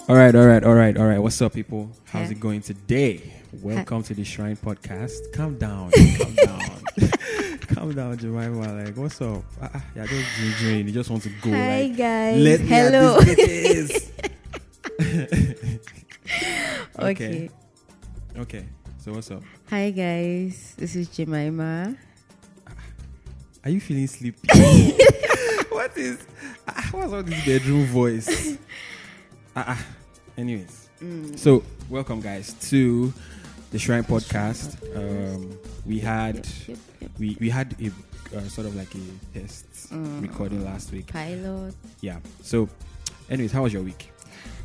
All right. What's up, people? How's it going today? Welcome to the Shrine Podcast. Calm down. Calm down, Jemima. Like, what's up? You're just ginger. You just want to go. Hi, like, guys. Let me Hello. at this Okay. Okay. So what's up? Hi, guys. This is Jemima. Are you feeling sleepy? What's all this bedroom voice? Anyways, so welcome, guys, to the Shrine Podcast. We had a sort of like a test recording last week. Pilot. Yeah. So, anyways, how was your week?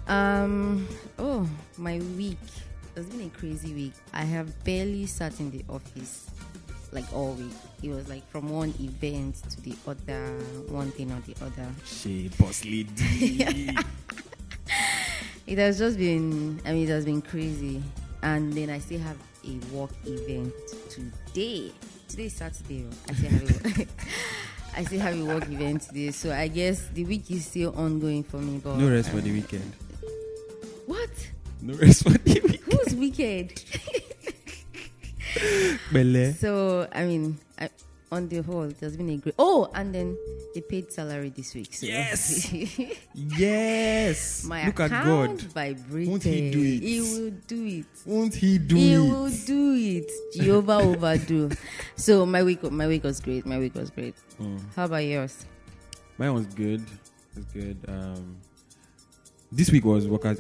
My week. It's been a crazy week. I have barely sat in the office like all week. It was like from one event to the other, one thing or the other. She boss lady. It has just been, it has been crazy. And then I still have a work event today. Today's Saturday. I still have a work event today. So I guess the week is still ongoing for me. But No rest for the weekend. What? No rest for the weekend. Who's wicked? Bele. So, on the whole, it has been a great... Oh, and then they paid salary this week. So. Yes. Yes. My Look at account God. vibrated. Won't he do it? He will do it. Won't he do He it? will do it. Jehovah overdo. So my week was great. How about yours? Mine was good. It was good. This week was workers.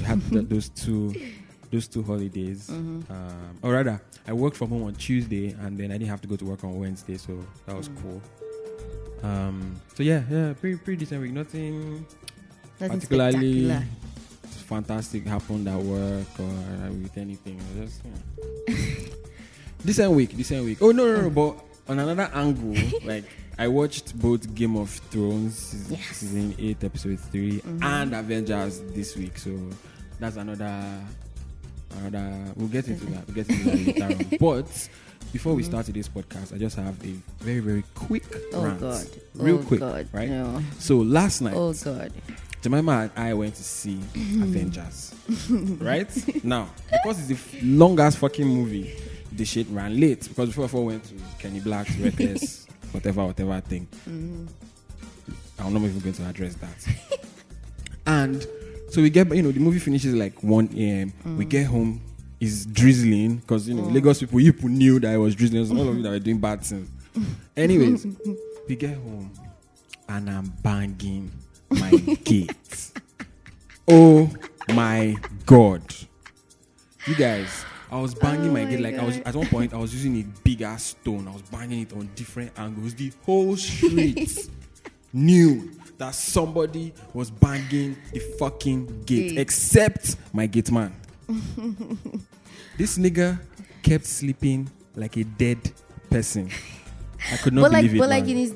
Had those two holidays. Or rather, I worked from home on Tuesday, and then I didn't have to go to work on Wednesday, so that was cool. So yeah, pretty decent week. Nothing particularly spectacular. fantastic happened at work or with anything. Just decent week. Oh no, but on another angle, like I watched both Game of Thrones season 8, episode 3, and Avengers this week. So that's another. We'll get into that later on. But before we start today's podcast, I just have a very, very quick rant. God. Real quick, God. right? No. So last night, Oh God. Jemima and I went to see Avengers. Right? Now, because it's the longest fucking movie, the shit ran late. Because before I went to Kenny Black's Reckless, whatever thing. I'm not even going to address that. And so we get, the movie finishes like 1 a.m. We get home, it's drizzling because, Lagos people knew that it was drizzling. So all of you that were doing bad things. Anyways, we get home and I'm banging my gate. Oh my God. You guys, I was banging my gate. Like at one point, I was using a big ass stone. I was banging it on different angles. The whole street knew that somebody was banging the fucking gate. Except my gate man. This nigga kept sleeping like a dead person. I could not believe it. But man. in his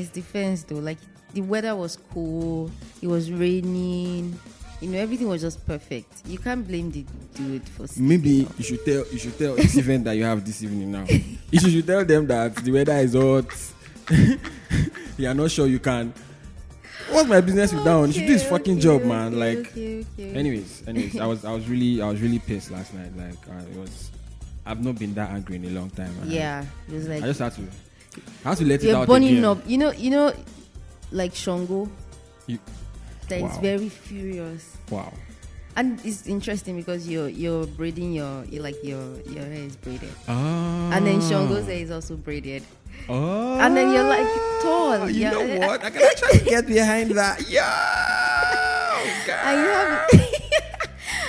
defense though, like the weather was cool, it was raining, everything was just perfect. You can't blame the dude for sleeping. Maybe you should tell this event that you have this evening now. You should tell them that the weather is hot. You are not sure you can. What's my business with that one? You should do his fucking job, man. Anyways, I was really pissed last night. Like I've not been that angry in a long time. Yeah, it was like I just had to let it you're out burning again. up. You know, like Shango. That Wow. is very furious. Wow. And it's interesting because you're braiding your hair is braided, and then Shango's hair is also braided. Oh. And then you're like tall. You know what? I can actually get behind that. Yo,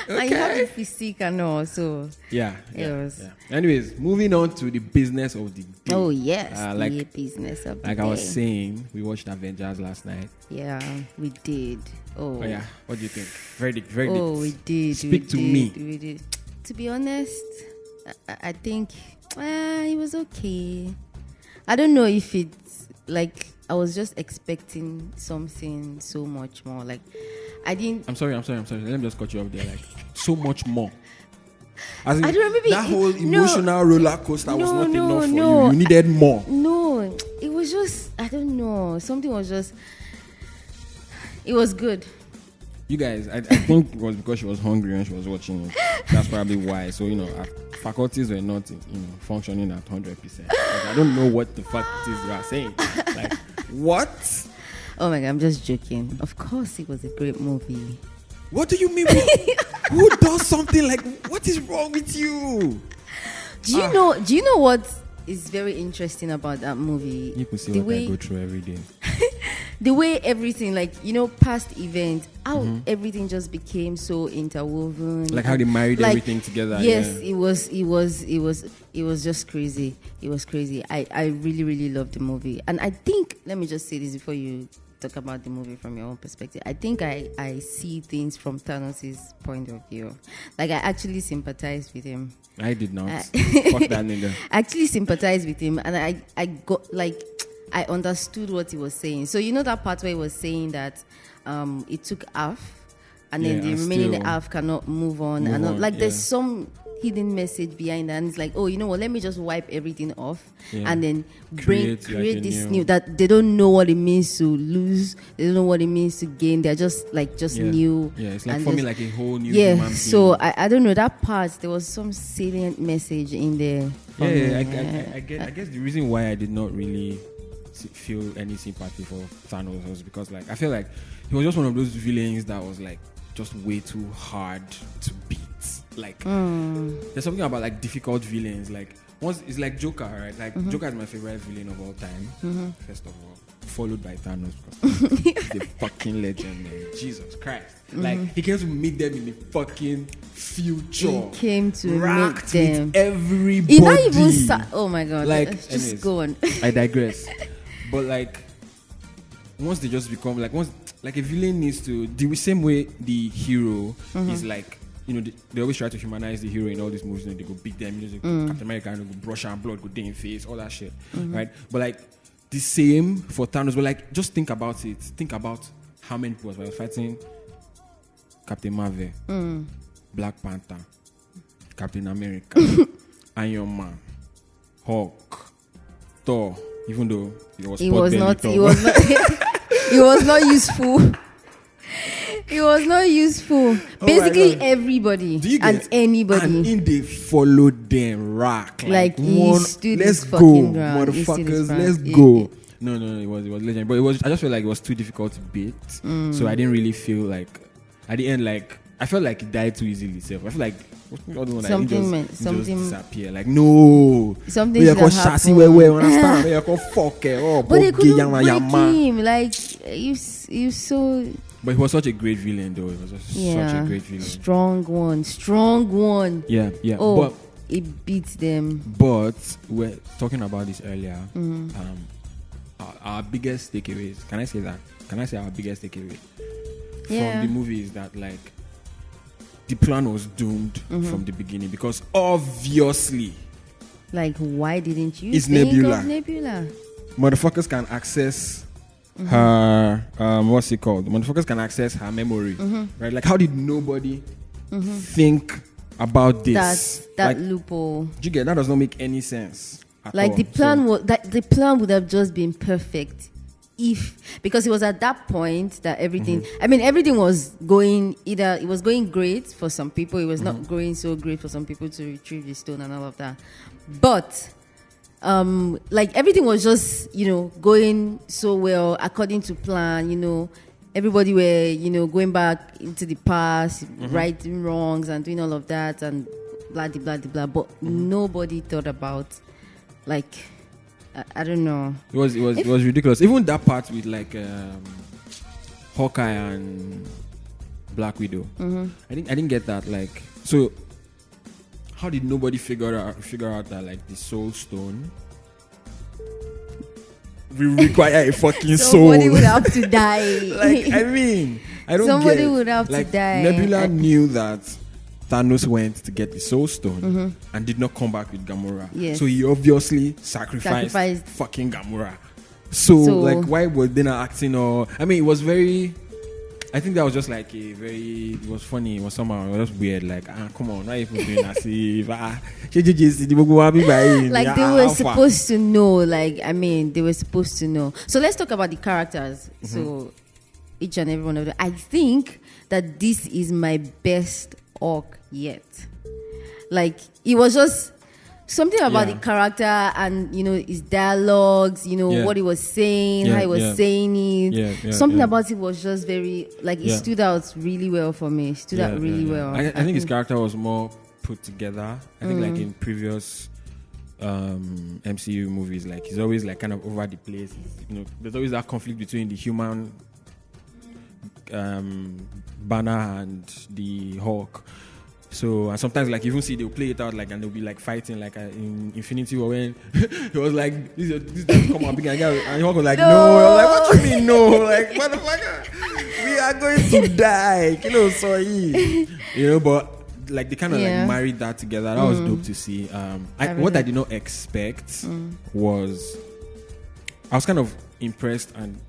and you have the physique and all. So yeah. yeah. Anyways, moving on to the business of the day. Oh yes, like the business of the I day. was saying, we watched Avengers last night. Yeah, we did. Oh yeah. What do you think? Verdict. Oh, we did. Speak to me. We did. To be honest, I think it was okay. I don't know if it's like I was just expecting something so much more. Like I didn't. I'm sorry. Let me just cut you off there. Like so much more. As in, I don't know, maybe that whole emotional roller coaster was not enough for you. You needed more. No, it was just, I don't know. Something was just, it was good. You guys, I think it was because she was hungry when she was watching it. That's probably why. So, our faculties were not, functioning at 100%. I don't know what the fuck it is you are saying. Like, what? Oh my God, I'm just joking. Of course, it was a great movie. What do you mean? Who does something like, what is wrong with you? Do you know what is very interesting about that movie? You can see what I go through every day. The way everything, past events, how everything just became so interwoven. Like how they married everything together. Yes, yeah. it was just crazy. It was crazy. I really, really loved the movie. And I think, let me just say this before you talk about the movie from your own perspective. I think I see things from Thanos' point of view. Like, I actually sympathize with him. I did not. Fuck that nigga. I actually sympathize with him, and I got, I understood what he was saying. So, that part where he was saying that it took half, and then the remaining half cannot move on. There's some hidden message behind that, and it's like, oh, you know what, let me just wipe everything off and then create this new, that they don't know what it means to lose, they don't know what it means to gain, they're just new. Yeah, it's like forming like a whole new human being. So I don't know, that part, there was some salient message in there. I guess the reason why I did not really feel any sympathy for Thanos was because, I feel like he was just one of those villains that was just way too hard to beat. There's something about difficult villains. Once it's like Joker, right? Joker is my favorite villain of all time. First of all, followed by Thanos because he's the fucking legend, man. Jesus Christ! He came to meet them in the fucking future. He came to meet them. With everybody. He not even oh my God! Just anyways, go on. I digress. But once they just become a villain needs to, the same way the hero is they always try to humanize the hero in all these movies. They go beat them, Captain America, and go brush and blood, go day in face, all that shit, right? But the same for Thanos. But just think about it. Think about how many people were fighting Captain Marvel, Black Panther, Captain America, Iron Man, Hulk, Thor. Even though he was not useful. He was not useful. Basically, everybody and anybody. And they followed them, rock. He stood let's his go, fucking ground. motherfuckers, let's go. No, it was legend. But I just felt like it was too difficult to beat. So I didn't really feel at the end, I felt like he died too easily. I feel like something disappear. No. Something should have happened. But they couldn't break him. You so... But he was such a great villain, though. He was such a great villain. Strong one. Yeah. Oh, but it beats them. But we're talking about this earlier. Our biggest takeaways. Can I say that? Can I say our biggest takeaway from the movie is that the plan was doomed from the beginning, because obviously, why didn't you think of Nebula? Motherfuckers can access her what's it called? Motherfuckers can access her memory, right? How did nobody think about this? That loophole. You get that? Does not make any sense. The plan the plan would have just been perfect because it was at that point that everything, everything was going, either it was going great for some people, it was not going so great for some people to retrieve the stone and all of that. But everything was just, going so well according to plan, everybody were, going back into the past, righting wrongs and doing all of that and blah, blah, blah, blah. But nobody thought about, I don't know. It was ridiculous. Even that part with Hawkeye and Black Widow. I didn't get that. So how did nobody figure out that the Soul Stone will require a fucking soul? Somebody would have to die. I don't Somebody get would have to die. Nebula knew that Thanos went to get the Soul Stone and did not come back with Gamora. Yes. So he obviously sacrificed fucking Gamora. So why were they not acting? It was very... I think that was just it was funny. It was somehow, it was just weird. Come on, why are you doing as if... they were supposed to know. They were supposed to know. So let's talk about the characters. So each and every one of them. I think that this is my best Hulk yet. Like, it was just something about the character and, his dialogues, what he was saying, how he was saying it. Something about it was just very, like, it stood out really well for me. It stood out really well. I think his character was more put together. I think, like, in previous MCU movies, like, he's always, like, kind of over the place. There's always that conflict between the human Banner and the Hulk. So, and sometimes, like, you even see they'll play it out, like, and they'll be, like, fighting, like, in Infinity War when it was like, this guy come up, big guy, and Hulk was like, no. I was like, what do you mean, no? Like, motherfucker, we are going to die. Sorry. But, like, they kind of, like, married that together. That was dope to see. What I did not expect was, I was kind of impressed and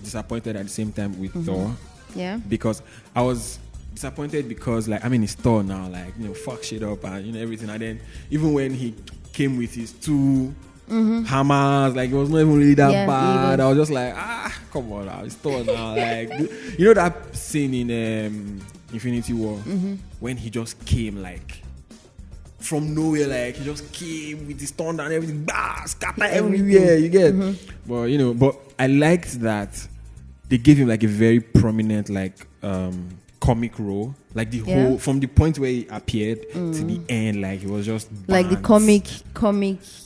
disappointed at the same time with Thor. Yeah. Because I was disappointed because, like, it's Thor now, like, fuck shit up and everything. And then even when he came with his two hammers, like, it was not even really that bad. I was just like, come on now, it's Thor now. Like, that scene in Infinity War when he just came, like, from nowhere, like, he just came with his thunder and everything, scatter everywhere, you get. But I liked that they gave him, like, a very prominent, like, comic role, like the whole, from the point where he appeared to the end, like, it was just like the comic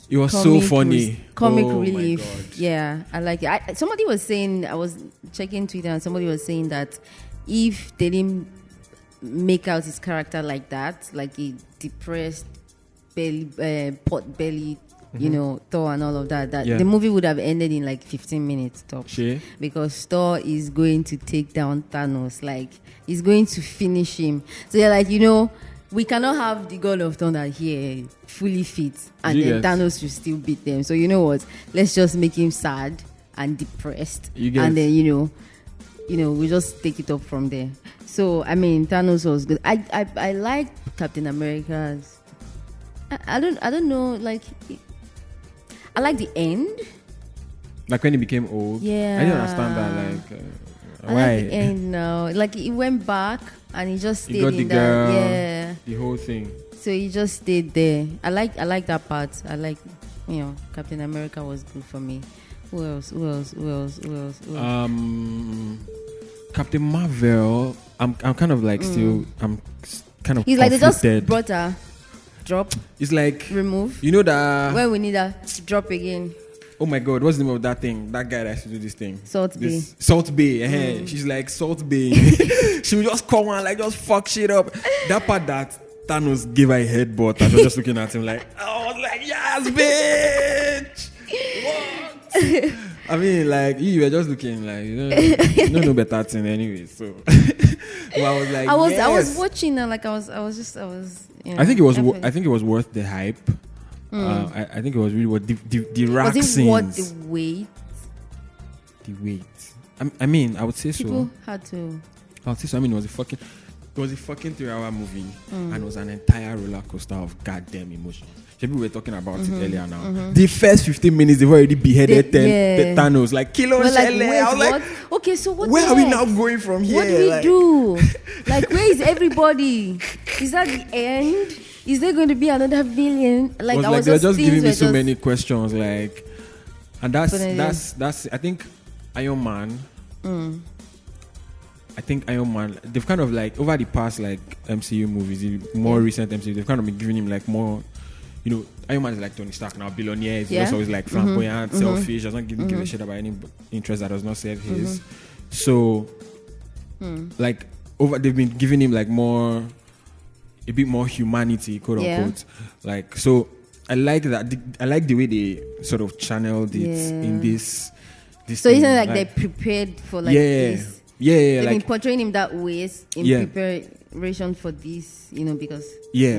it was so funny, comic relief. I like it. Somebody was saying, I was checking Twitter and somebody was saying that if they didn't make out his character like that, like a depressed pot belly Thor and all of that, the movie would have ended in like 15 minutes top. Because Thor is going to take down Thanos, like, he's going to finish him. So you're like, we cannot have the God of Thunder here fully fit and then Thanos will still beat them. So you know what? Let's just make him sad and depressed. And then, we just take it up from there. So, Thanos was good. I like Captain America's. I don't know, like, I like the end. Like when he became old. Yeah. I didn't understand that. Like, I why? like the end now. Like, he went back and he just stayed he got in the that. girl, Yeah. the whole thing. So he just stayed there. I like that part. I like, Captain America was good for me. Who else? Captain Marvel. I'm kind of like still. I'm kind of. He's like, they just brought a drop. It's like remove. You know that when we need a drop again. Oh my God, what's the name of that thing? That guy that has to do this thing. Salt Bay. Salt Bay. She's like Salt Bay. She will just come and like just fuck shit up. That part that Thanos gave her a headbutt and she was just looking at him like, I was like, yes, bitch. What? Like, you were just looking like, you don't know better thing anyway. So well, I was like, I was watching and like I was. I think it was worth the hype. I think it was really worth the rack scenes. Was it worth the wait? The wait. I would say People so. had to. I would say so. It was a fucking 3-hour movie, and it was an entire roller coaster of goddamn emotions. People were talking about it earlier now. The first 15 minutes, they've already beheaded Thanos. Like, kill on Shelley. I was like, okay, so what? Where are we now going from here? What do we do? Like, where is everybody? Is that the end? Is there going to be another villain? Like, I was they're just giving me so many questions. Like, and that's. I think Iron Man. I think Iron Man, they've kind of like, over the past like MCU movies, the more recent MCU, they've kind of been giving him like more, Iron Man is like Tony Stark now, billionaire. He's just always like flamboyant, selfish, doesn't give a shit about any interest that does not serve his. So, like, they've been giving him like a bit more humanity, quote unquote. Like, so I like that. I like the way they sort of channeled it in this. So isn't it like they prepared for like this? They've been portraying him that way in preparation for this, because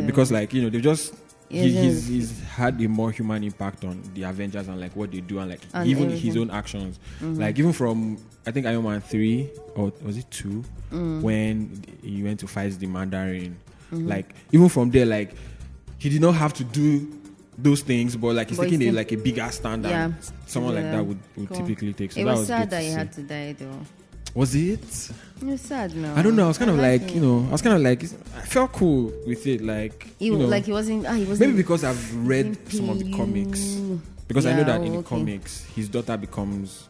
because like they've just he's had a more human impact on the Avengers and like what they do and like even everything. His own actions, like even from I think Iron Man 3 or was it 2 when he went to fight the Mandarin, like even from there, like he did not have to do those things, but like he's taking a bigger stand than someone like that would typically take. So it that was was sad good that to he see. had to die though. Was it? You're sad now. I don't know. I was kind of like, him. I felt cool with it. Like, He wasn't. He wasn't. maybe because I've read some of the comics. Because I know that in the okay. comics, his daughter becomes.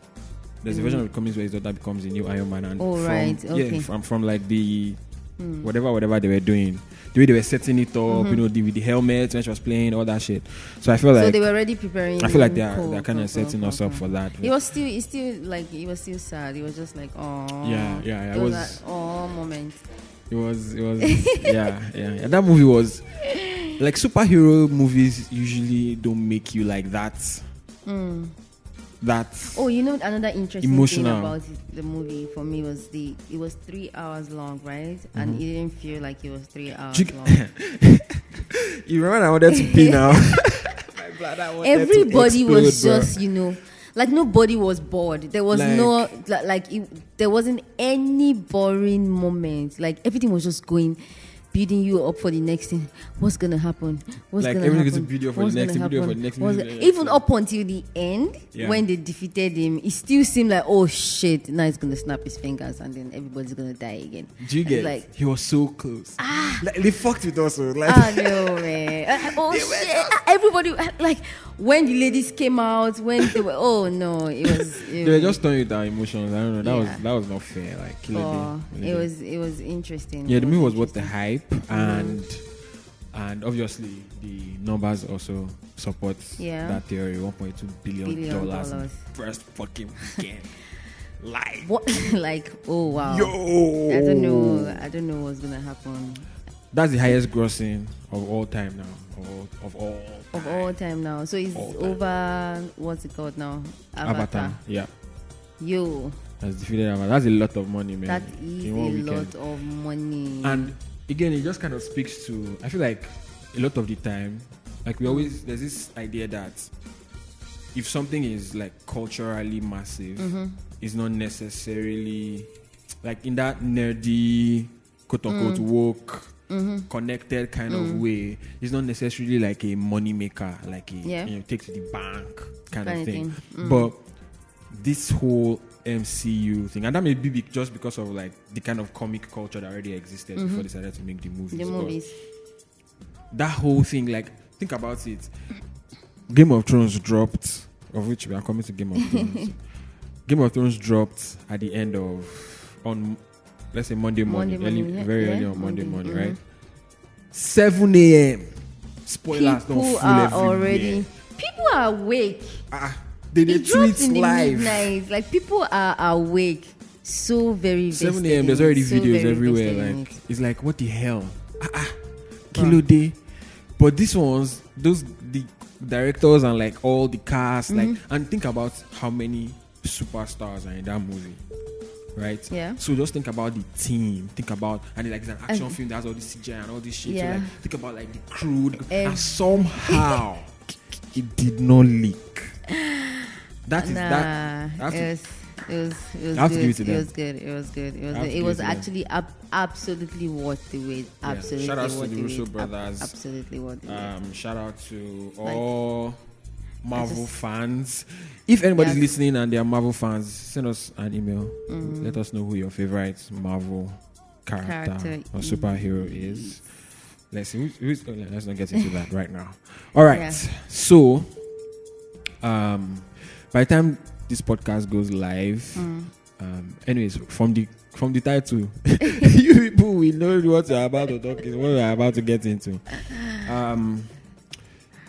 There's a version of the comics where his daughter becomes the new Iron Man, and right. Okay. Yeah, from like the whatever they were doing, the way they were setting it up, with the helmets when she was playing, all that shit. So I feel like they were already preparing. I feel like they're kind of setting us up for that. It was still sad. It was just like, oh. Yeah. It was that moment. It was yeah. That movie was like, superhero movies usually don't make you like that. That another interesting emotional thing about the movie for me was it was 3 hours long, right? And it didn't feel like it was 3 hours long. You remember I wanted to pee now. My bladder wanted Everybody to explode, was bro. just like nobody was bored. There was there wasn't any boring moment. Like everything was just building you up for the next thing. What's gonna happen? What's like gonna everything happen? is a video for the next video for the next video. Even up until the end, when they defeated him, it still seemed like, oh shit, now he's gonna snap his fingers and then everybody's gonna die again. Do you get like he was so close. Like, they fucked with us. Like, no man. Oh shit. Everybody like when the ladies came out, when they were they were just turning with our emotions. I don't know. That was not fair. Like Killer Day. It was interesting. Yeah, the movie was worth the hype, and obviously the numbers also support that theory. $1.2 billion first fucking weekend. Like what? Like, oh wow. Yo, I don't know what's gonna happen. That's the highest grossing of all time now. Of all time now. So it's over. What's it called now? Avatar. Yeah. Yo. That's defeated Avatar. That's a lot of money, man. That is a lot of money. And again, it just kind of speaks to. I feel like a lot of the time, like there's this idea that if something is like culturally massive, it's not necessarily like in that nerdy, quote unquote, woke, connected kind of way. It's not necessarily like a money maker, like a take to the bank kind of thing. But this whole MCU thing, and that may be just because of like the kind of comic culture that already existed before they decided to make the movies. That whole thing, like, think about it. Game of Thrones dropped, of which we are coming to Game of Thrones. Game of Thrones dropped at the end on let's say Monday morning, early on Monday morning, right? 7 a.m. Spoilers people don't fool are everywhere. already. People are awake. They It drops tweet in the live. midnight. Like people are awake. So very 7 a.m. There's already videos everywhere. Like it's like, what the hell? Kilo Day. But these ones, the directors and like all the cast, like, and think about how many superstars are in that movie, right? Yeah. So just think about the team. Think about, and like it's an action film that has all this CGI and all this shit. Yeah. So like think about like the crew, and somehow it did not leak. It was actually absolutely worth the wait. Absolutely shout out worth to the the Russo wait. brothers. Absolutely worth the wait. Shout out to all Marvel fans. If anybody's listening and they are Marvel fans, send us an email. Let us know who your favorite Marvel character or superhero is. Let's see. Let's not get into that right now. All right. Yeah. So, by the time this podcast goes live, anyways, from the title, you people will know what you're about to talk, what we're about to get into.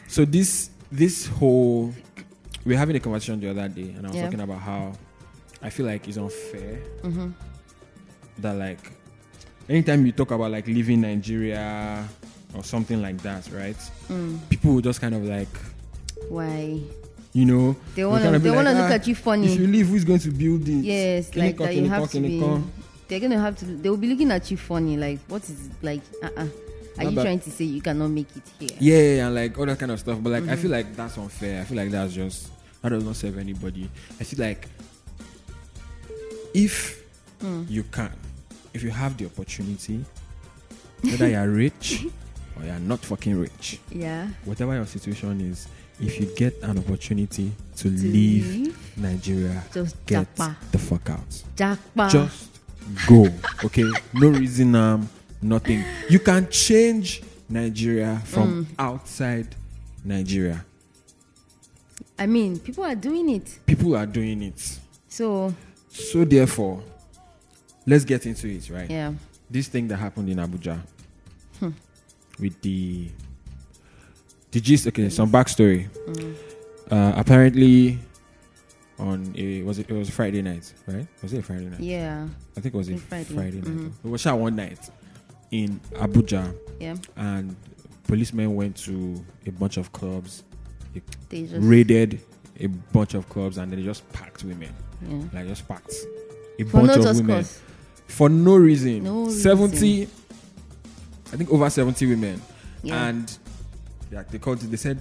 So this whole, we were having a conversation the other day, and I was talking about how I feel like it's unfair that like anytime you talk about like leaving Nigeria or something like that, right? People will just kind of like, why? You know, they want to look at you funny. If you leave, who's going to build it? Yes, like that you have to be. They're gonna have to. They will be looking at you funny. Like, what is like? Are you trying to say you cannot make it here? Yeah, and like all that kind of stuff. But like, I feel like that's unfair. I feel like that does not serve anybody. I feel like if you can, if you have the opportunity, whether you're rich or you're not fucking rich. Yeah. Whatever your situation is, if you get an opportunity to leave Nigeria, Just get japa. the fuck out. Jackpot. Just go. Okay? No reason, nothing. You can change Nigeria from outside Nigeria. I mean, people are doing it. People are doing it. So Therefore, let's get into it, right? yeah. This thing that happened in Abuja with the gist. Okay, some backstory. Apparently, it was a Friday night, right? Was it a Friday night? Yeah. I think it was a Friday. Friday night. It was shot one night in Abuja, Yeah. and policemen went to a bunch of clubs. They just Raided a bunch of clubs, and then they just packed women. yeah. Like just packed a For bunch no of just women cause. for no reason. No 70, I think over 70 women, Yeah. and they called it. They said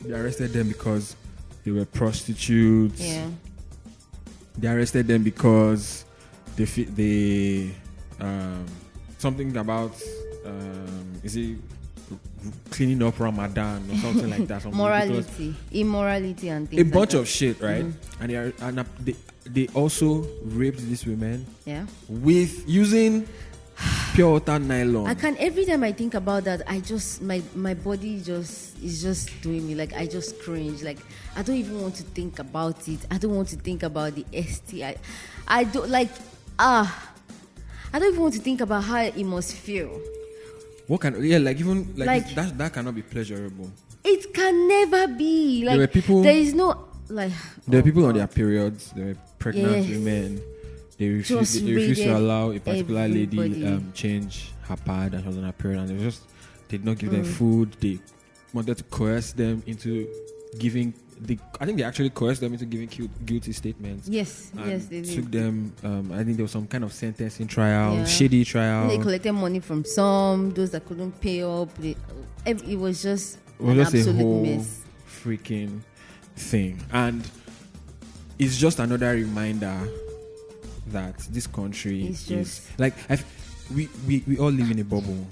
they arrested them because they were prostitutes. Yeah. They arrested them because they something about is it cleaning up Ramadan or something like that. Something ridiculous. Morality, immorality, and things. A like bunch that. of shit, right? And they also raped these women Yeah. with using pure water nylon. I can every time I think about that, I just my body is just doing me like I just cringe. Like I don't even want to think about it. I don't want to think about the ST. I don't like I don't even want to think about how it must feel. What can that cannot be pleasurable. It can never be. Like There were people- there is no like There were people on their periods. There were pregnant Yes. women. They Just refused to raided allow a particular lady everybody. change her pad, and she was on her period, and they did not give them food. They wanted to coerce them into giving. I think they actually coerced them into giving guilty statements. Yes, And yes, they took did. them. I think there was some kind of sentencing trial, Yeah. shady trial. They collected money from some, those that couldn't pay up. It was just It was an just a absolute whole mess. freaking thing, and it's just another reminder that this country It's is just- like we all live in a bubble.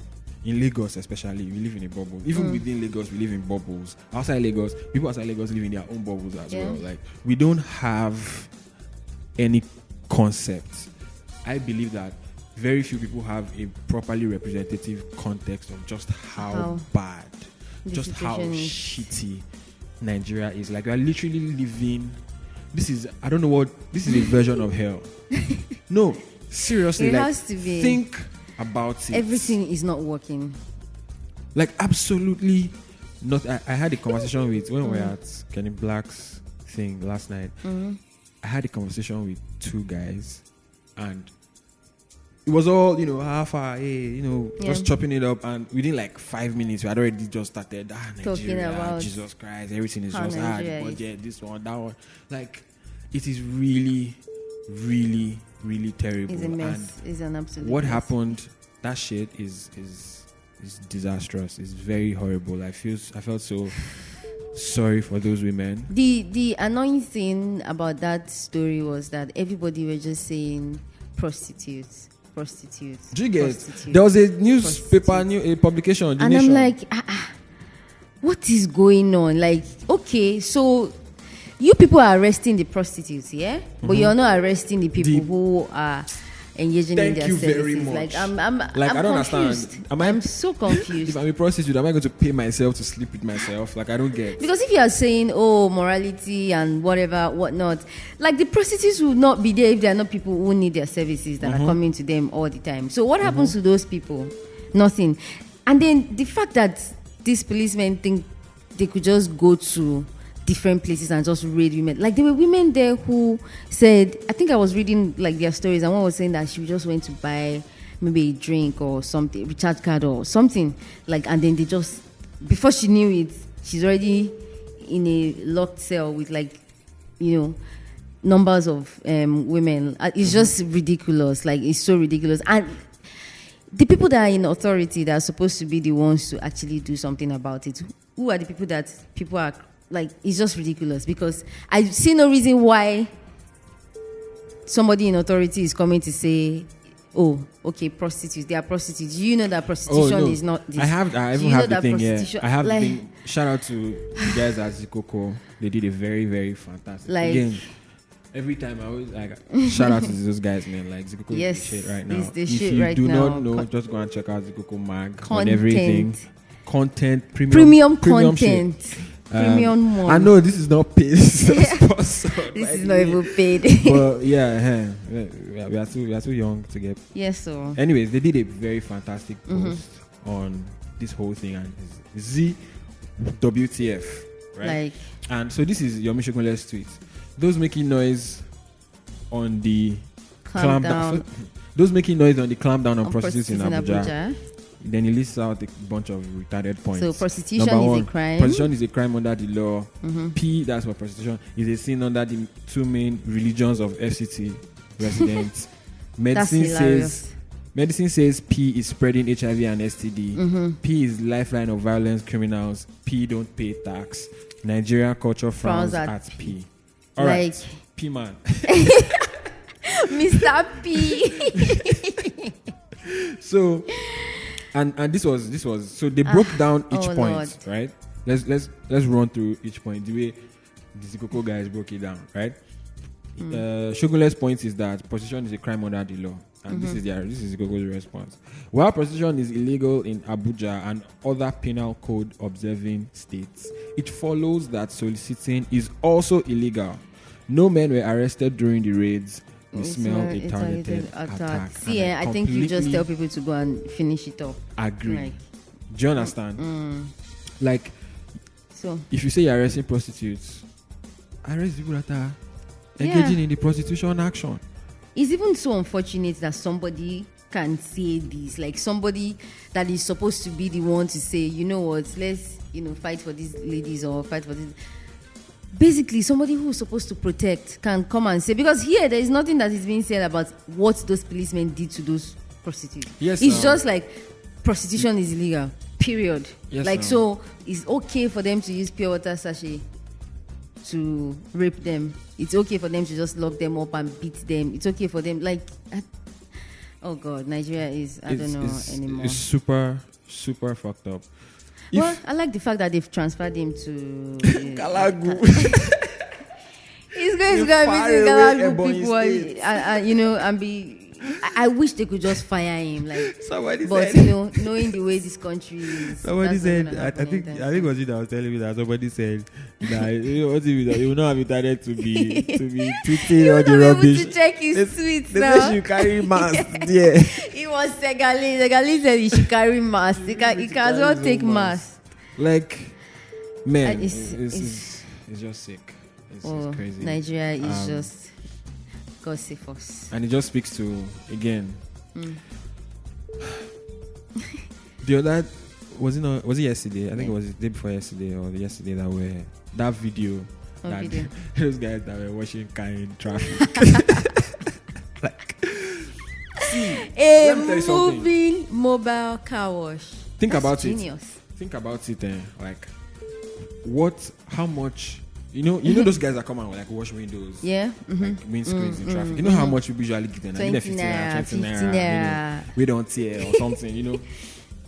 In Lagos, especially, we live in a bubble. Even within Lagos, we live in bubbles. Outside Lagos, people outside Lagos live in their own bubbles as Yeah. well. Like we don't have any concept. I believe that very few people have a properly representative context of just how bad, the just how situation is. shitty Nigeria is. Like we are literally living. This is a version of hell. No, seriously, It like has to be. think about it. Everything is not working. Like absolutely not. I had a conversation with when we were at Kenny Black's thing last night. I had a conversation with two guys, and it was all half hour, just chopping it up, and within like 5 minutes we had already just started Talking Nigeria, about Jesus Christ, everything is how just Nigeria hard is. budget, this one, that one. Like it is really, really, really terrible. It's a mess. It's an absolute What mess. happened? That shit is disastrous. It's very horrible. I felt so sorry for those women. The annoying thing about that story was that everybody were just saying prostitutes. Do you get? prostitutes. There was a newspaper, a publication, on The And Nation. I'm like, what is going on? Like, okay, so you people are arresting the prostitutes, yeah? But you're not arresting the people who are engaging in Thank their you services. very much. Like, I'm Like, I don't confused. understand. I'm so confused. If I'm a prostitute, am I going to pay myself to sleep with myself? Like, I don't get. Because if you are saying, morality and whatever, whatnot, like the prostitutes will not be there if they are not people who need their services that are coming to them all the time. So what happens to those people? Nothing. And then the fact that these policemen think they could just go to different places and just raid women. Like there were women there who said, I think I was reading like their stories, and one was saying that she just went to buy maybe a drink or something, recharge card or something, like, and then they just, before she knew it, she's already in a locked cell with like, numbers of women. It's just ridiculous. Like it's so ridiculous. And the people that are in authority that are supposed to be the ones to actually do something about it, who are the people that people are like, it's just ridiculous, because I see no reason why somebody in authority is coming to say oh, okay, prostitutes. They are prostitutes. You know that prostitution no. is not this. I even You know have the that thing here. prostitution- I have like- the thing. Shout out to the guys at Zikoko. They did a very, very fantastic. Like- Again, every time I always like shout out to those guys, man. Like Zikoko Yes, is the shit right now. it's the If shit you right do now. not know, just go and check out Zikoko Mag on Content. everything. Content, Premium shit. content. Premium one. I know this is not paid. Sponsored This by is the not way. even paid. But yeah, we are too young to get. Yes, so. Anyways, they did a very fantastic post on this whole thing and ZWTF, right? Like, And so this is Yomi Shokunle's tweet. Those making noise on the Clamp down. Those making noise on the clamp down on on prostitutes in prostitutes Abuja. Then he lists out a bunch of retarded points. So prostitution Number is one, a crime. Prostitution is a crime under the law. P, that's what prostitution is, a sin under the two main religions of FCT residents. hilarious. Medicine says P is spreading HIV and STD. P is lifeline of violence criminals. P don't pay tax. Nigerian culture frowns at P. All right, Like- P man. Mr. P. So, and this was so they broke down each oh point, Lord. right? Let's run through each point the way the Zikoko guys broke it down, right? Shogunle's point is that prostitution is a crime under the law, and this is Zikoko's response. While prostitution is illegal in Abuja and other penal code observing states, it follows that soliciting is also illegal. No men were arrested during the raids. We smell a targeted attack. See, And I think you just completely tell people to go and finish it up. agree. Like, Do you understand? Like, so if you say you're arresting prostitutes, arrest people that are engaging in the prostitution action. it's even so unfortunate that somebody can say this, like somebody that is supposed to be the one to say, you know what, let's fight for these ladies or fight for this. Basically, somebody who is supposed to protect can come and say, because here there is nothing that is being said about what those policemen did to those prostitutes. Yes, it's just like prostitution is illegal. Period. Yes, like, so it's okay for them to use pure water sachet to rape them. It's okay for them to just lock them up and beat them. It's okay for them, like, oh God, Nigeria is, I don't know anymore. It's super, super fucked up. Well, I like the fact that they've transferred him to Kalagu. He's going to The go and far meet the away Kalagu Ebonyi people, State. and be. I wish they could just fire him, like. Somebody But said. knowing the way this country is, Somebody that's not said, gonna I happen think anytime it was you that was telling me that somebody said that you will not have intended to be tweeting all the soon. Able rubbish. to check his tweets They now. say you carry mask there. It was Segali. Segali said he should carry mask. He can as well take mask. Like, man, It's- it's just sick. It's crazy. Nigeria is just God save us. And it just speaks to, again, the other, was it yesterday? I think it was the day before yesterday or the yesterday that video What that video? those guys that were washing car in traffic. Like, A let me tell you something. moving mobile car wash. Think That's about genius. Think about it, like, how much, you know those guys that come and like wash windows, Yeah. like windscreens in traffic. You know how much we usually give them? Like, 20 50 naira, 20 50 naira, naira. we don't tear or something,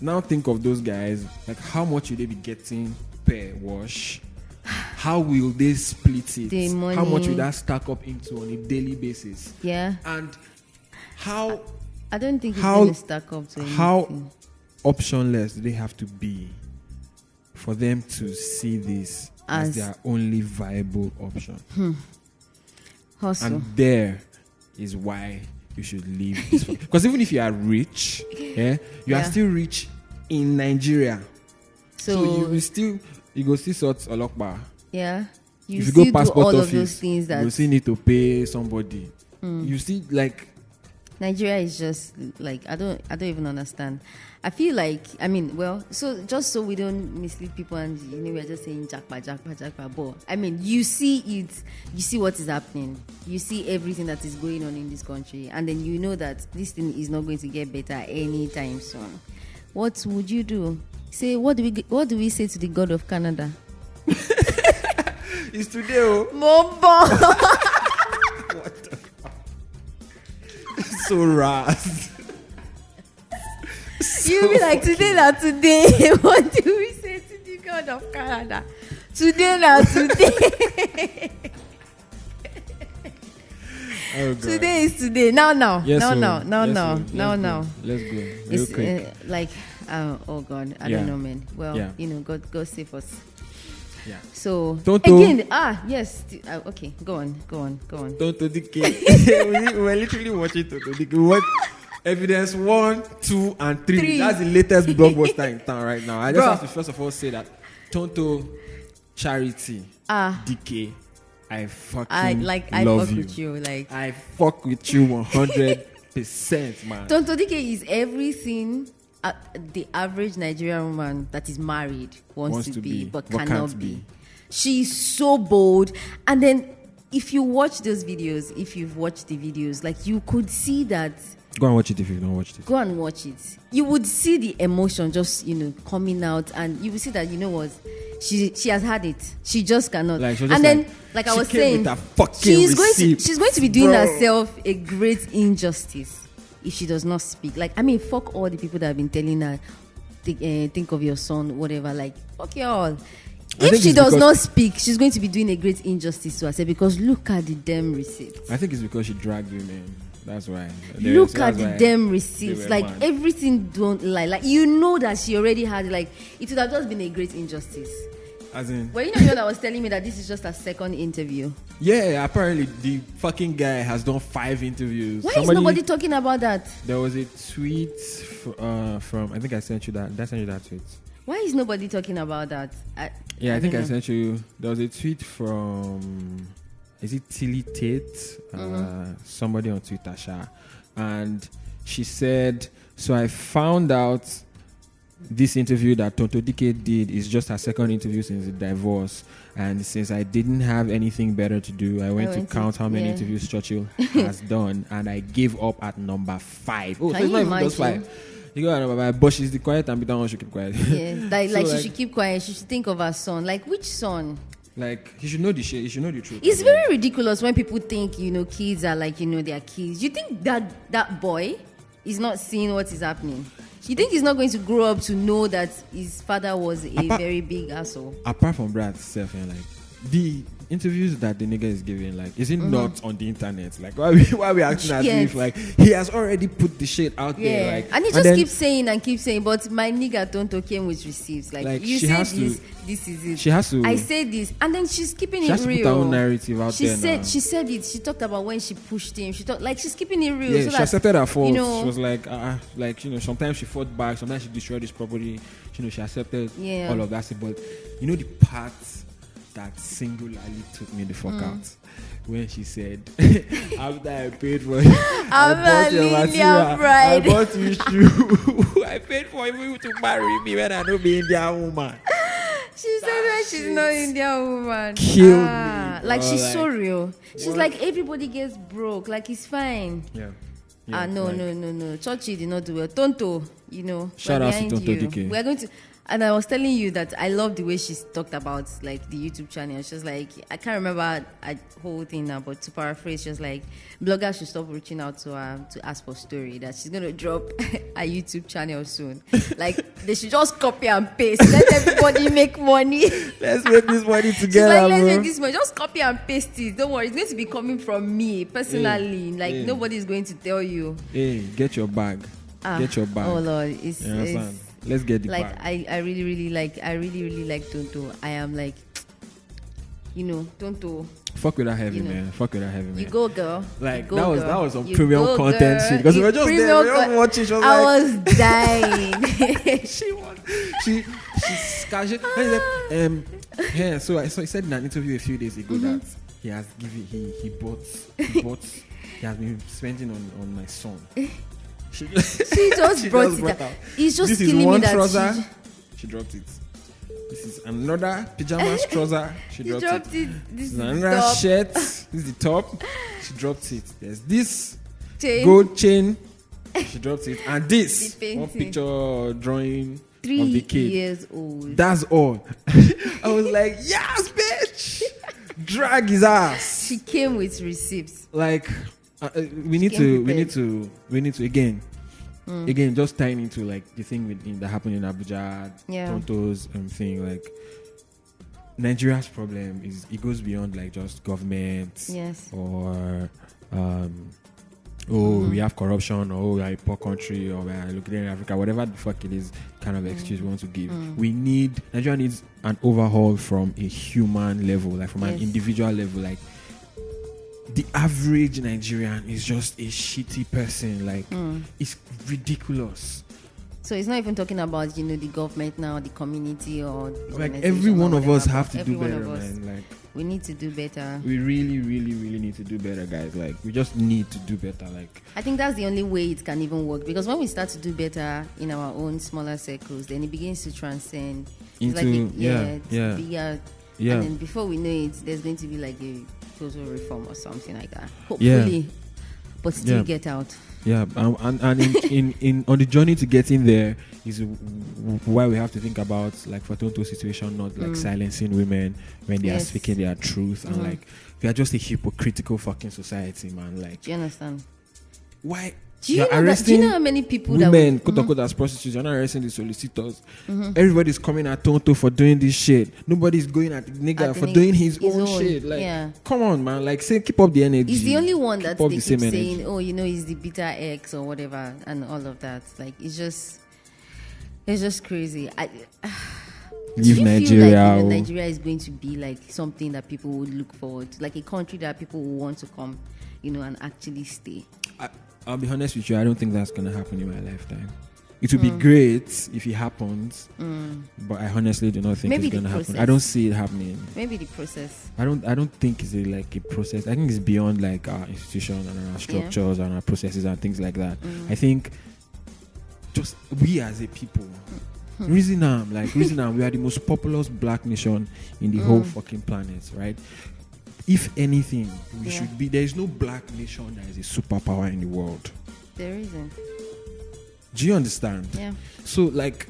Now think of those guys, like how much will they be getting per wash? How will they split it? The money. How much will that stack up into on a daily basis? Yeah. And how I don't think it's How- going to stack up to anything. how optionless do they have to be for them to see this as As- their only viable option? Hustle. And there is why you should leave this. Because even if you are rich, you are Yeah. still rich in Nigeria. So so you go see sorts Olokpa. yeah. You If you still go passport do all office, of those things you will that still need to pay somebody. You see, like, Nigeria is just like I don't even understand. I feel like so just so we don't mislead people and we're just saying jackpot, but you see it, you see what is happening, you see everything that is going on in this country, and then you know that this thing is not going to get better anytime soon. What would you do? Say what do we say to the God of Canada? it's today, oh. Mobo. So ras. You'll be like, today now today. What do we say to the God of Canada? Today now today. Oh, God. Today is today. Now. Yes, No. Let's go. Real It's quick. like, oh God, I Yeah. don't know, man. Well, Yeah. God save us. Yeah. So Toto. again, yes. Okay, go on. Tonto Dike. we were literally watching Tonto Dike. We watched Evidence 1, 2, and 3. Three. That's the latest blockbuster in town right now. I just Bro. have to first of all say that Tonto Charity Dike, I fucking I love fuck you. with you. Like, I fuck with you 100%, man. Tonto Dike is everything the average Nigerian woman that is married wants to be, but cannot can't be. She's so bold. And then if you watch those videos, if you've watched the videos, like you could see that. Go and watch it if you don't watch it. Go and watch it. You would see the emotion just, coming out, and you will see that, what, she has had it. She just cannot. Like, she was and just then, like I she was came saying, with a fucking she's going to be doing bro. herself a great injustice if she does not speak. Like, I mean, fuck all the people that have been telling her, think of your son, whatever. Like, fuck you all. If she does not speak, she's going to be doing a great injustice to herself, because look at the damn receipts. I think it's because she dragged women. That's why. Look at the damn receipts. Like, mad. everything don't lie. Like, that she already had it. Like, it would have just been a great injustice. As in, Well, the one that was telling me that this is just a second interview. yeah, apparently the fucking guy has done 5 interviews. Why is nobody talking about that? There was a tweet from, I think I sent you that. Did I send you that tweet? Why is nobody talking about that? I think I don't know. sent you. There was a tweet from, is it Tilly Tate? Somebody on Twitter, Sha. And she said, so I found out this interview that Tonto Dike did is just her second interview since the divorce. And since I didn't have anything better to do, I went to count how many interviews Churchill has done. And I gave up at number 5. Oh, Can so it's you not even just imagine? 5. You go at number 5, but she's the quiet and be done, she keep quiet. Yeah, like, So, she should keep quiet. She should think of her son. Like, which son? Like, he should know the shit. He should know the truth. It's very ridiculous when people think, kids are like, they're kids. You think that boy is not seeing what is happening? You think he's not going to grow up to know that his father was a very big asshole? Apart from Brad self, like, the interviews that the nigga is giving, like, is it not on the internet? Like, why we acting as if, like, he has already put the shit out there? Like, and he just keeps saying, but my nigga Tonto came with receipts. Like you say this is it. She has to. I say this, and then she's keeping She it has to real. put her own narrative out there now. She said it. She talked about when she pushed him. She talked like she's keeping it real. Yeah, so she that, accepted her fault. She was like, sometimes she fought back, sometimes she destroyed his property. She accepted all of that. But the part that singularly took me the fuck out when she said, after I paid for it, I bought your material, I bought you shoe. I paid for you to marry me when I know be Indian woman. She said when she's not Indian woman. Killed me. Like, she's so real. She's like, everybody gets broke. Like, it's fine. Yeah. No. Churchy did not do well. Tonto, shout out to Tonto Dike. We are going to. And I was telling you that I love the way she's talked about, like, the YouTube channel. She's like, I can't remember a whole thing now, but to paraphrase, she's like, bloggers should stop reaching out to her to ask for story, that she's going to drop a YouTube channel soon. Like, they should just copy and paste. Let everybody make money. Let's make this money together, She's like, let's bro. make this money. Just copy and paste it. Don't worry. It's going to be coming from me, personally. Nobody's going to tell you. Hey, get your bag. Get your bag. Oh, Lord. You understand? Let's get the bag. I really, really like Tonto. I am like, Tonto. Fuck with that heavy, man. Fuck with that heavy, man. You go, girl. Like, go, that was some you premium go, content girl. shit. Because we were just there, we were watching. She was I was dying. she casually. Yeah, so he said in an interview a few days ago that he has given, he bought, he has been spending on my son. She just brought it out. It's just this killing is one me that trouser. She dropped it. This is another pajamas trouser. She dropped it. This is another top. shirt. This is the top. She dropped it. There's this chain. Gold chain. She dropped it. And this one painting. picture drawing 3 of the kid. years old. That's all. I was like, yes, bitch. Drag his ass. She came with receipts. Like, we need to again. again, just tying into like the thing that happened in Abuja, Yeah. Tonto's thing, like Nigeria's problem is it goes beyond like just government Yes. or we have corruption, or we are a poor country, or we are looking at Africa, whatever the fuck it is, kind of excuse we want to give. Nigeria needs an overhaul from a human level, like from an Yes. individual level. Like the average Nigerian is just a shitty person. Like it's ridiculous. So it's not even talking about the government now, the community, or the Like organization every or one of us whatever, have but to every do one better, of us, man. Like we need to do better. we really, really, really need to do better, guys. Like we just need to do better. Like I think that's the only way it can even work, because when we start to do better in our own smaller circles, then it begins to transcend. It's like Into- it's yeah. bigger. yeah, And then before we know it, there's going to be like a total reform or something like that. Hopefully, but still Yeah. get out. yeah. And in on the journey to getting there is why we have to think about like for Tonto's situation, not like silencing women when they are Yes. speaking their truth, and like we are just a hypocritical fucking society, man. Like Do you understand? why? Do you You're know that? Do arresting you know how many people women, that quote unquote, as prostitutes? You're not arresting the solicitors. Everybody's coming at Tonto for doing this shit. Nobody's going at the nigga At the for nigga- doing his his own own, shit. Like, yeah. come on, man. Like, say, keep up the energy. He's the only one that up they the keep same saying, energy. oh, he's the bitter X or whatever, and all of that. Like, it's just crazy. Do Leave you feel Nigeria. like oh. Nigeria is going to be like something that people would look forward to, like a country that people will want to come, and actually stay? I'll be honest with you. I don't think that's gonna happen in my lifetime. It would be great if it happens, but I honestly do not think Maybe it's the gonna happen. process. I don't see it happening. Maybe the process. I don't think it's like a process. I think it's beyond like our institutions and our structures and our processes and things like that. I think just we as a people, reason we are the most populous black nation in the whole fucking planet, right? If anything, we should be. There is no black nation that is a superpower in the world. There isn't. Do you understand? Yeah. So like,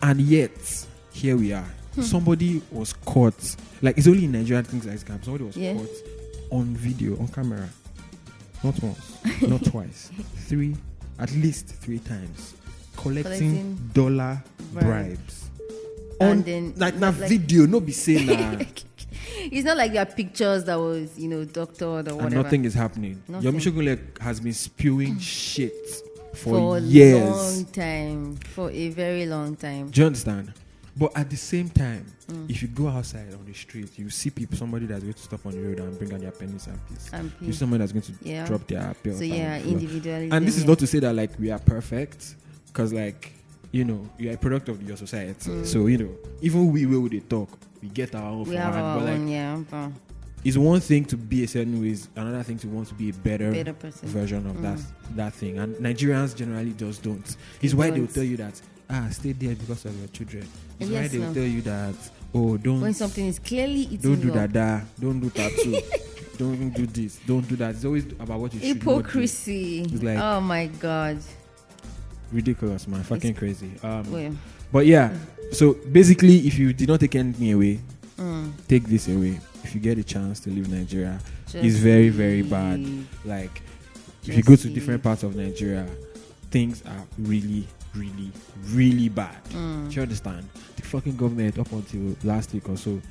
and yet here we are. Somebody was caught. Like it's only in Nigeria things like this happen. Somebody was caught on video, on camera, not once, not twice, at least three times, collecting dollar bribes. And then like video, no be saying that. It's not like there are pictures that was, doctored or whatever. And nothing is happening. Nothing. Yomi Shogunle has been spewing shit for years. a long time. For a very long time. Do you understand? But at the same time, if you go outside on the street, you see somebody that's going to stop on the road and bring out their pennies and peace. You see somebody that's going to drop their bill. So individually. And this is not to say that like we are perfect, because like you are a product of your society. So even we would they talk, we get our own. We have our but own, but it's one thing to be a certain way, it's another thing to want to be a better person. version of that thing. And Nigerians generally just don't. It's why they will tell you that stay there because of your children. It's why they will tell you that don't, when something is clearly eating don't do you up. that, don't do tattoo, don't do this, don't do that. It's always about what you should not do. Hypocrisy. It's like, oh my god, ridiculous, man. Fucking crazy. well, But yeah, so basically, if you did not take anything away, take this away. If you get a chance to leave Nigeria, it's very, very bad. Like, if you go to different parts of Nigeria, things are really, really, really bad. Do you understand? The fucking government, up until last week or so,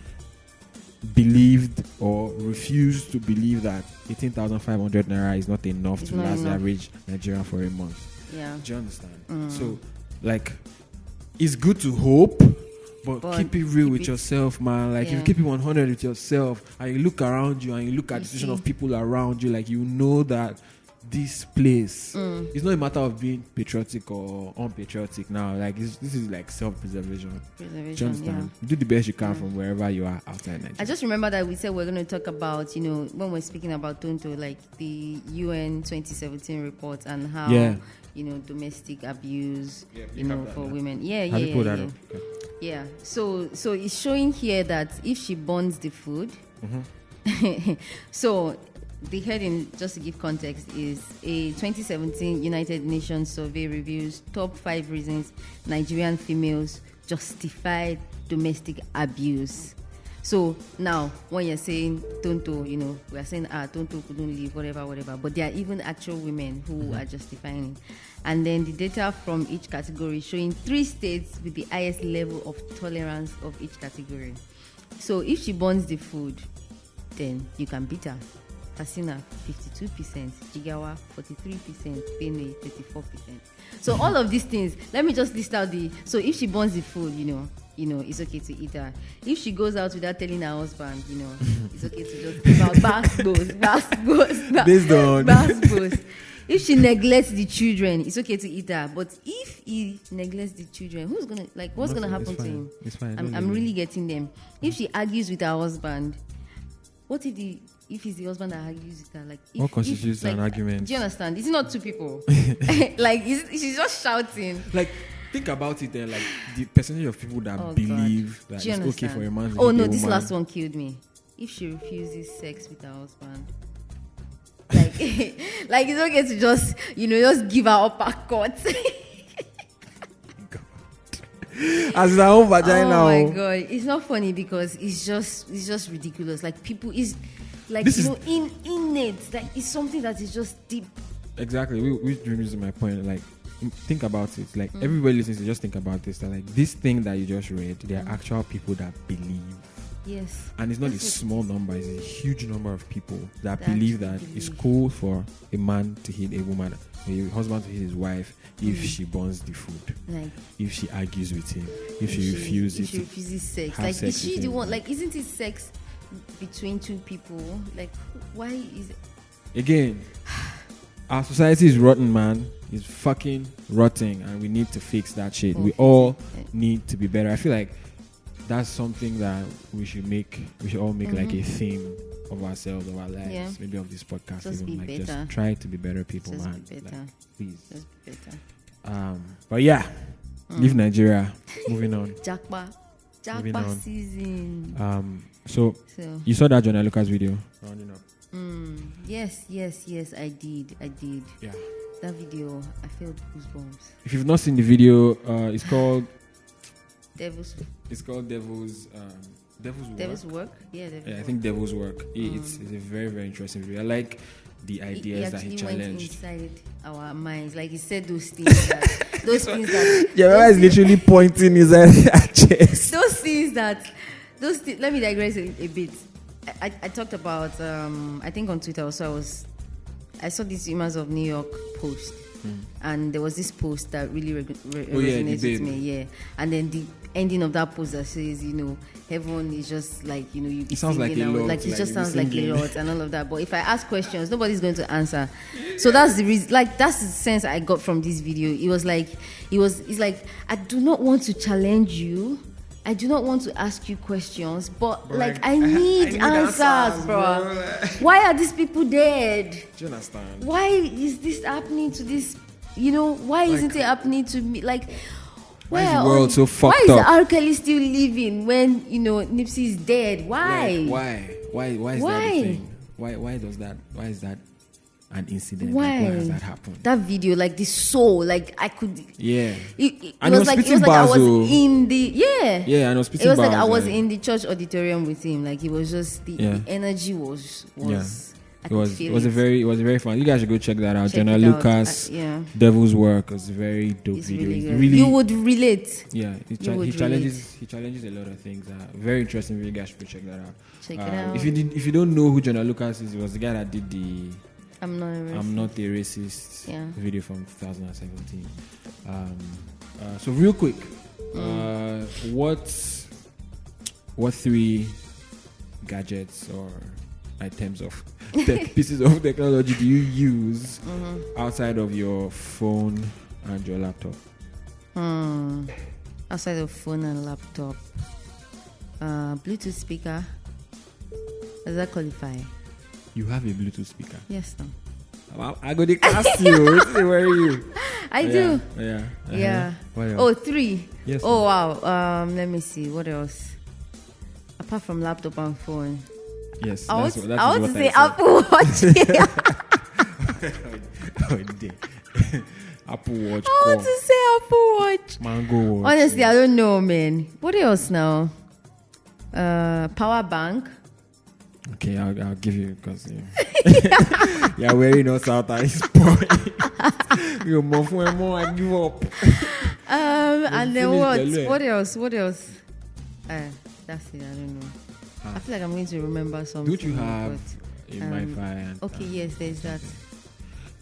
believed or refused to believe that 18,500 naira is not enough to last the average Nigerian for a month. Yeah. Do you understand? So, like, it's good to hope, but keep it real with yourself, man. Like, if you keep it 100 with yourself, and you look around you, and you look at the situation of people around you, like, you know that this place, it's not a matter of being patriotic or unpatriotic now. Like, this is like self-preservation. Do you understand? Do the best you can from wherever you are outside Nigeria. I just remember that we said we're going to talk about, when we're speaking about Tonto, like the UN 2017 report and how, domestic abuse, for women. How do you pull that up? Okay. Yeah. So it's showing here that if she burns the food, so the heading, just to give context, is a 2017 United Nations survey reviews top 5 reasons Nigerian females justify domestic abuse. So now, when you're saying Tonto, we are saying Tonto couldn't leave, whatever. But there are even actual women who are justifying it. And then the data from each category showing 3 states with the highest level of tolerance of each category. So if she burns the food, then you can beat her. Katsina 52%, Jigawa 43%, Benue 34%. So all of these things, let me just list out so if she burns the food, it's okay to eat her. If she goes out without telling her husband, it's okay to just give her basbos. If she neglects the children, it's okay to eat her. But if he neglects the children, what's gonna happen to him? It's fine. I'm really getting them. If she argues with her husband, what if it's the husband that argues with her? What constitutes an argument? Do you understand? It's not 2 people. She's just shouting. Think about it then, the percentage of people that believe that it's okay for a man to hit a this woman. last one killed me. If she refuses sex with her husband, it's okay to just give her uppercut. As her own vagina. Oh my god, it's not funny because it's just ridiculous. People is innate. It's something that is just deep. Exactly, which brings me to my point. Think about it. Everybody listening to just think about this. That this thing that you just read, there are actual people that believe. Yes. And it's not a small number, it's a huge number of people that believe that it's cool for a man to hit a woman, a husband to hit his wife if she burns the food. If she argues with him, if she refuses sex. Is she the one? Isn't it sex between 2 people? Why is it? Again, our society is rotten, man. It's fucking rotting, and we need to fix that shit. We all need to be better. I feel like that's something that we should all make a theme of ourselves, of our lives, maybe of this podcast. Just be better. Just try to be better people, just man. Be better. Please. Just be better. But yeah, leave Nigeria. Moving on. Jackpot season. So you saw that Jonah Lucas video? Rounding up. Yes, I did. Yeah. That video, I felt goosebumps. If you've not seen the video, it's called Devil's. It's called Devil's Work. Yeah, I think Devil's Work. It's a very, very interesting video. I like the ideas that he challenged. Went inside our minds, he said those things that yeah, is literally pointing his chest. Those things. Let me digress a bit. I talked about I think on Twitter also I saw this Humans of New York post, and there was this post that really resonated with me. Yeah, and then the ending of that post that says, heaven is just you be it sounds like a lot. It just sounds like a lot and all of that. But if I ask questions, nobody's going to answer. So that's the reason. That's the sense I got from this video. It's like I do not want to challenge you. I do not want to ask you questions, but I need answers, bro. Why are these people dead? Do you understand? Why is this happening to this? Why isn't it happening to me? Why is the world so fucked up? Why is R. Kelly still living when Nipsey is dead? Why? Why is that a thing? Why does that? Why is that an incident? Why has that happened? That video, the soul, I could. Yeah. It was like I was in the Yeah, and I was It was I was in the church auditorium with him. It was just the energy was. Yeah. It was a very fun. You guys should go check that out. Jonah Lucas, Devil's Work was a very dope video. Really, you would relate. Yeah, he challenges a lot of things. Very interesting video. You guys should go check that out. Check it out. If you don't know who Jonah Lucas is, he was the guy that did the I'm Not a Racist video from 2017. So real quick, what 3 gadgets or items of pieces of technology do you use outside of your phone and your laptop? Outside of phone and laptop, Bluetooth speaker. Does that qualify? You have a Bluetooth speaker? Yes, no. I go to ask you. Where are you? I do. Yeah. What else? 3. Yes. Oh, wow. Let me see. What else? Apart from laptop and phone. Yes. I want to say Apple Watch. Apple Watch. I want to say Apple Watch. Mango Watch. Honestly, I don't know, man. What else now? Power bank. Okay, I'll give you because you're wearing us out at this point. You're more and more. I give up. And then what? finish What else? What else? That's it. I don't know. I feel like I'm going to remember something. Don't you have but, a MiFi? okay, yes, there's that.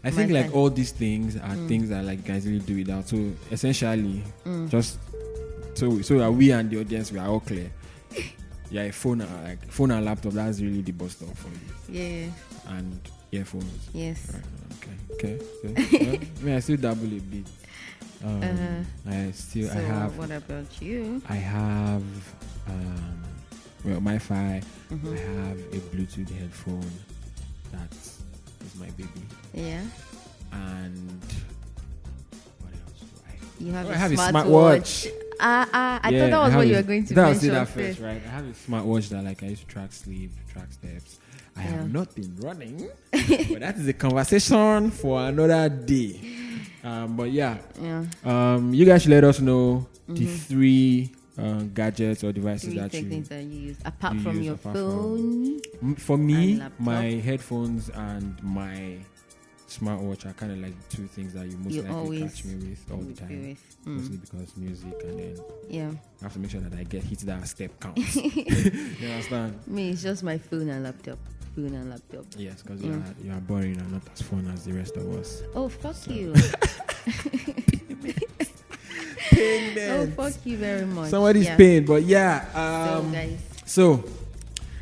I think MiFi. like all these things are things that like guys really do without. So essentially, just so that we and the audience we are all clear. Yeah, a phone and laptop. That's really the bus stop for you. Yeah. And earphones. Yes. Right. Okay. Well, I mean, I still dabble a bit. So I have. What about you? I have MiFi. I have a Bluetooth headphone. That is my baby. Yeah. And what else do I? You have I have a smartwatch. I thought that was what you were going to mention. That first, right? I have a smartwatch that like I used to track sleep, track steps. I have not been running, but that is a conversation for another day. But yeah. You guys should let us know the 3 gadgets or devices things that you use apart from your phone. For me, my headphones and my smartwatch are kind of like the 2 things that you most likely catch me with all the time. Mostly because music, and then I have to make sure that I hit that step count. You understand? Me, it's just my phone and laptop. Yes, because you are boring and not as fun as the rest of us. Oh, fuck you. Payment. Oh, fuck you very much. Somebody's paying, but so guys. So,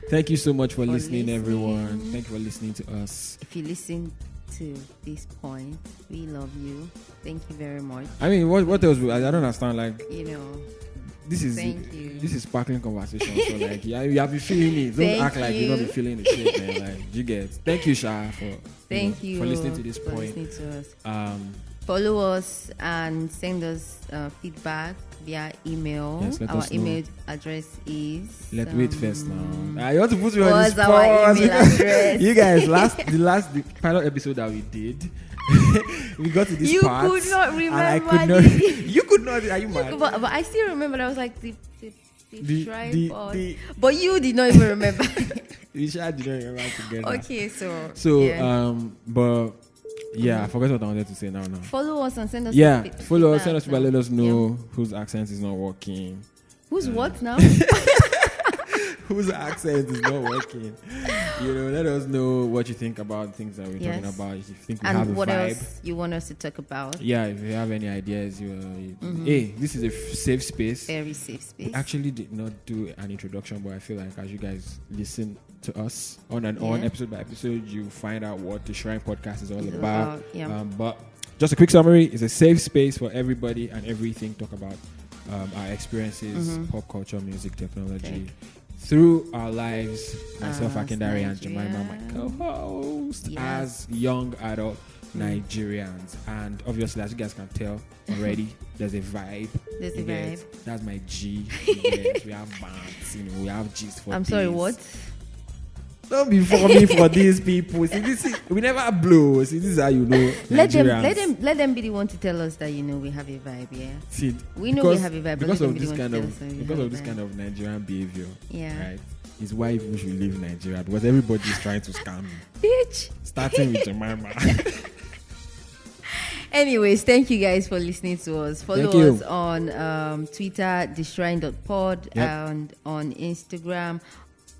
thank you so much for listening, everyone. Thank you for listening to us. If you listen to this point, we love you. Thank you very much. I mean, what else? I don't understand. Like, this is sparkling conversation. So like, you have been feeling it. Don't act like you not be feeling the shit, man. Like, you get. Thank you, Sha, for listening to this point. Listening to us. Follow us and send us feedback via email. Yes, our email address is. Let's wait first now. You want to put me on What's the our spot? email address? You guys, the pilot episode that we did, we got to this part. You could not remember. And I could not. You could not. Are you mad? But I still remember. I was like the tripod. But you did not even remember. We did not remember together. Okay, so but. Yeah, I forgot what I wanted to say now. Follow us and send us. Follow us, send us, let us know whose accent is not working. Whose what now? Whose accent is not working. Let us know what you think about things that we're talking about. If you think we have a vibe. And what else you want us to talk about. Yeah, if you have any ideas, hey, this is a safe space. Very safe space. We actually did not do an introduction, but I feel like as you guys listen to us on and on, episode by episode, you find out what the Shrine Podcast is all about. But just a quick summary: it's a safe space for everybody and everything. Talk about our experiences, pop culture, music, technology, through our lives. Myself, Akindare, and Jemima, my co-host, as young adult Nigerians. And obviously, as you guys can tell already, there's a vibe. There's a vibe. That's my G. We have bands, we have G's for I'm sorry, what? Don't be for me for these people. See, we never blow. See, this is how you know. Let them be the one to tell us that we have a vibe. Yeah. See, we know we have a vibe because of this kind of Nigerian behavior. Yeah. Right. Is why we should leave Nigeria, because everybody is trying to scam me. Bitch. Starting with Jemima. Anyways, thank you guys for listening to us. Follow us on Twitter, theshrine.pod, and on Instagram.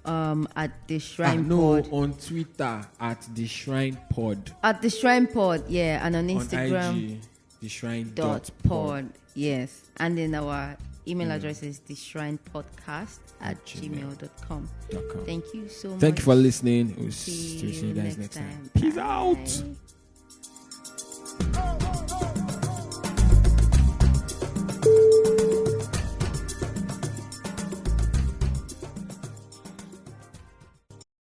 At the Shrine Pod. No, on Twitter at the Shrine Pod. At the Shrine Pod, and on Instagram on IG, the Shrine.pod. Yes, and then our email address is theshrinepodcast@gmail.com. Thank you so much. Thank you for listening. We'll see you guys next time. Peace out.